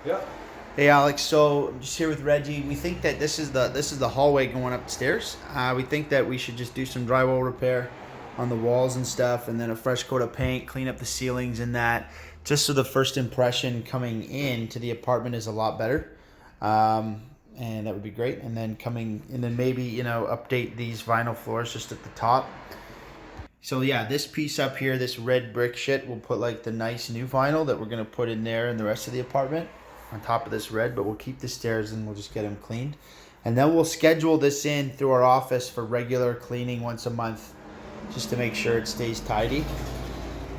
Yeah. Hey Alex, so I'm just here with Reggie. We think that this is the hallway going upstairs. We think that we should just do some drywall repair on the walls and stuff, and then a fresh coat of paint, clean up the ceilings and that, just so the first impression coming in to the apartment is a lot better. Um, and that would be great. And then maybe update these vinyl floors just at the top. So yeah, this piece up here, this red brick shit, we'll put like the nice new vinyl that we're gonna put in there in the rest of the apartment on top of this red, but we'll keep the stairs and we'll just get them cleaned. And then we'll schedule this in through our office for regular cleaning once a month just to make sure it stays tidy.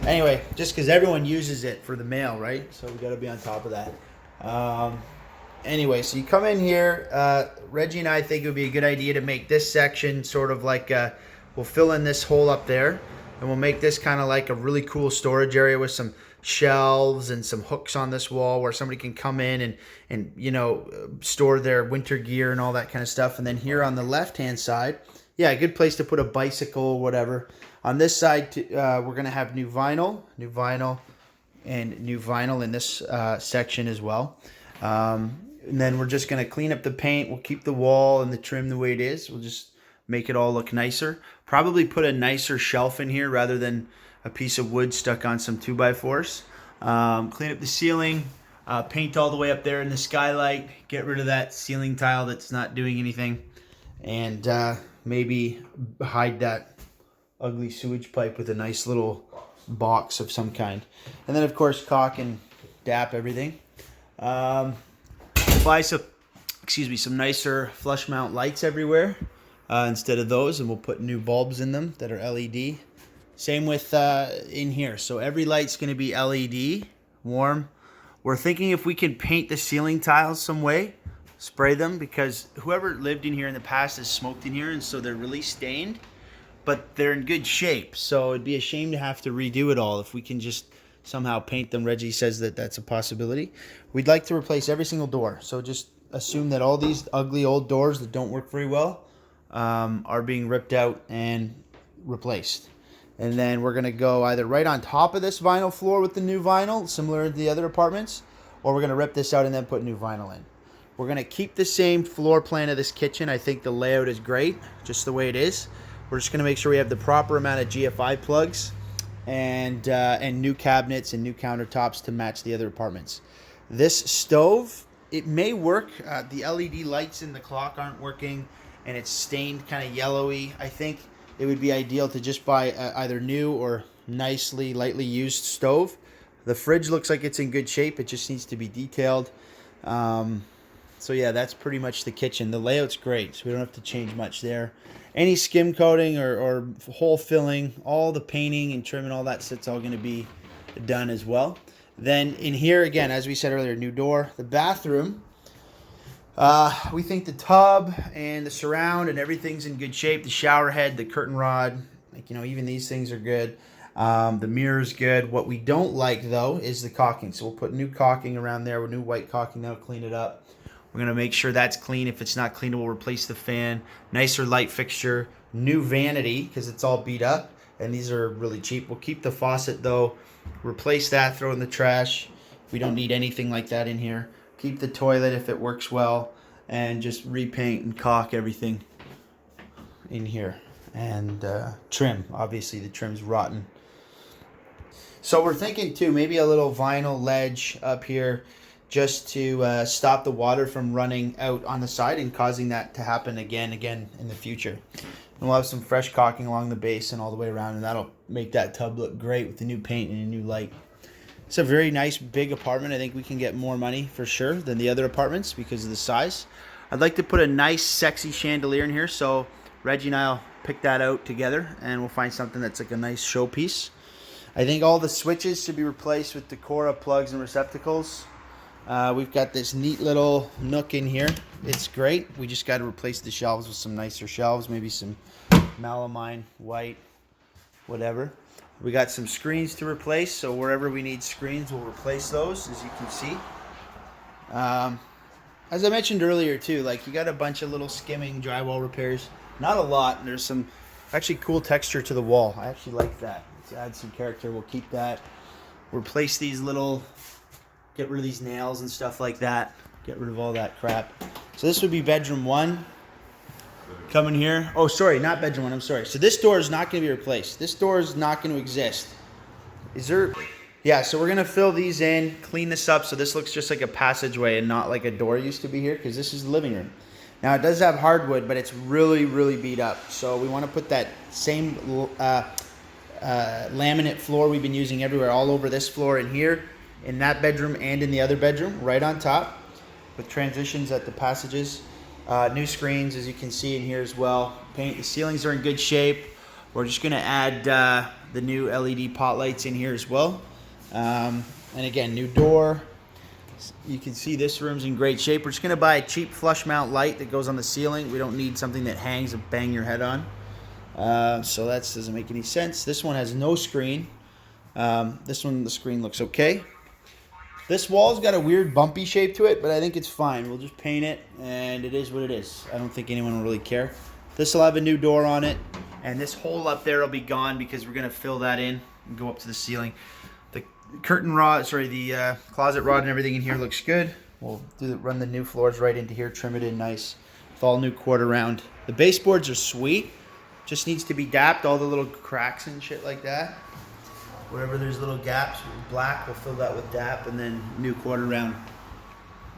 Anyway, just because everyone uses it for the mail, right? So we got to be on top of that. Um, anyway, so you come in here. Reggie and I think it would be a good idea to make this section sort of like we'll fill in this hole up there, and we'll make this kind of like a really cool storage area with some shelves and some hooks on this wall where somebody can come in and store their winter gear and all that kind of stuff. And then here on the left hand side, yeah, a good place to put a bicycle or whatever. On this side, we're gonna have new vinyl, and new vinyl in this section as well. And then we're just gonna clean up the paint. We'll keep the wall and the trim the way it is. We'll just make it all look nicer. Probably put a nicer shelf in here rather than a piece of wood stuck on some 2x4s. Clean up the ceiling, paint all the way up there in the skylight. Get rid of that ceiling tile that's not doing anything, and maybe hide that ugly sewage pipe with a nice little box of some kind. And then of course caulk and dap everything. Buy some nicer flush mount lights everywhere instead of those, and we'll put new bulbs in them that are LED. Same with in here. So every light's going to be LED, warm. We're thinking if we can paint the ceiling tiles some way, spray them, because whoever lived in here in the past has smoked in here, and so they're really stained, but they're in good shape. So it'd be a shame to have to redo it all. If we can just somehow paint them, Reggie says that that's a possibility. We'd like to replace every single door. So just assume that all these ugly old doors that don't work very well are being ripped out and replaced. And then we're going to go either right on top of this vinyl floor with the new vinyl, similar to the other apartments, or we're going to rip this out and then put new vinyl in. We're going to keep the same floor plan of this kitchen. I think the layout is great, just the way it is. We're just going to make sure we have the proper amount of GFI plugs and new cabinets and new countertops to match the other apartments. This stove, it may work. The LED lights in the clock aren't working, and it's stained kind of yellowy. I think it would be ideal to just buy either new or nicely, lightly used stove. The fridge looks like it's in good shape. It just needs to be detailed. So yeah, that's pretty much the kitchen. The layout's great, so we don't have to change much there. Any skim coating or hole filling, all the painting and trim and all that stuff's all going to be done as well. Then in here, again, as we said earlier, new door. The bathroom, we think the tub and the surround and everything's in good shape. The shower head, the curtain rod, even these things are good. The mirror's good. What we don't like, though, is the caulking. So we'll put new caulking around there with new white caulking. That'll clean it up. We're going to make sure that's clean. If it's not clean, we'll replace the fan. Nicer light fixture. New vanity, because it's all beat up. And these are really cheap. We'll keep the faucet, though. Replace that, throw it in the trash. We don't need anything like that in here. Keep the toilet if it works well. And just repaint and caulk everything in here. And trim. Obviously, the trim's rotten. So we're thinking, too, maybe a little vinyl ledge up here, just to stop the water from running out on the side and causing that to happen again in the future. And we'll have some fresh caulking along the base and all the way around, and that'll make that tub look great with the new paint and a new light. It's a very nice big apartment. I think we can get more money for sure than the other apartments because of the size. I'd like to put a nice sexy chandelier in here, so Reggie and I'll pick that out together and we'll find something that's like a nice showpiece. I think all the switches should be replaced with Decora plugs and receptacles. We've got this neat little nook in here. It's great. We just got to replace the shelves with some nicer shelves, maybe some melamine, white, whatever. We got some screens to replace, so wherever we need screens, we'll replace those, as you can see. As I mentioned earlier, too, you got a bunch of little skimming drywall repairs. Not a lot, and there's some actually cool texture to the wall. I actually like that. Let's add some character. We'll keep that. Replace these little Get rid of these nails and stuff like that. Get rid of all that crap. So this would be bedroom 1. Coming here. Oh, sorry, not bedroom 1. I'm sorry. So this door is not going to be replaced. This door is not going to exist. Is there... Yeah, so we're going to fill these in, clean this up so this looks just like a passageway and not like a door used to be here, because this is the living room. Now, it does have hardwood, but it's really, really beat up. So we want to put that same laminate floor we've been using everywhere, all over this floor in here, in that bedroom and in the other bedroom, right on top, with transitions at the passages. New screens, as you can see in here as well. Paint. The ceilings are in good shape. We're just going to add the new LED pot lights in here as well. And again, new door. You can see this room's in great shape. We're just going to buy a cheap flush mount light that goes on the ceiling. We don't need something that hangs and bang your head on. So that doesn't make any sense. This one has no screen. This one, the screen looks okay. This wall's got a weird bumpy shape to it, but I think it's fine. We'll just paint it, and it is what it is. I don't think anyone will really care. This will have a new door on it, and this hole up there will be gone because we're going to fill that in and go up to the ceiling. The curtain rod, the closet rod and everything in here looks good. We'll run the new floors right into here, trim it in nice with all new quarter round. The baseboards are sweet. Just needs to be dapped, all the little cracks and shit like that. Wherever there's little gaps with black, we'll fill that with DAP, and then new quarter round.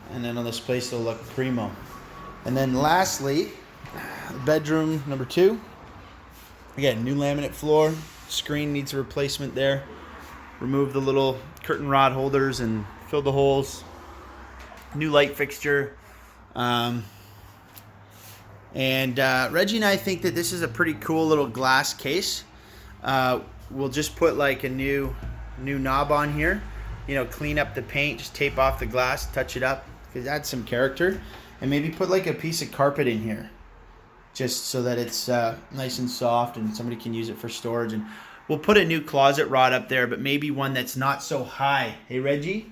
And then on this place, it'll look primo. And then lastly, bedroom number 2. Again, new laminate floor. Screen needs a replacement there. Remove the little curtain rod holders and fill the holes. New light fixture. And Reggie and I think that this is a pretty cool little glass case. We'll just put like a new knob on here, you know, clean up the paint, just tape off the glass, touch it up, because add some character, and maybe put like a piece of carpet in here, just so that it's nice and soft and somebody can use it for storage. And we'll put a new closet rod up there, but maybe one that's not so high. Hey Reggie,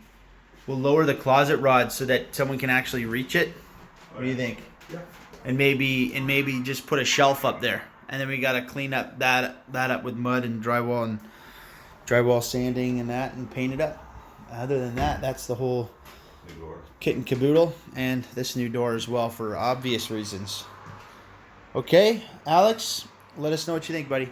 we'll lower the closet rod so that someone can actually reach it. What do you think? Yeah. And maybe just put a shelf up there. And then we got to clean up that up with mud and drywall sanding and that, and paint it up. Other than that, that's the whole kit and caboodle, and this new door as well for obvious reasons. Okay, Alex, let us know what you think, buddy.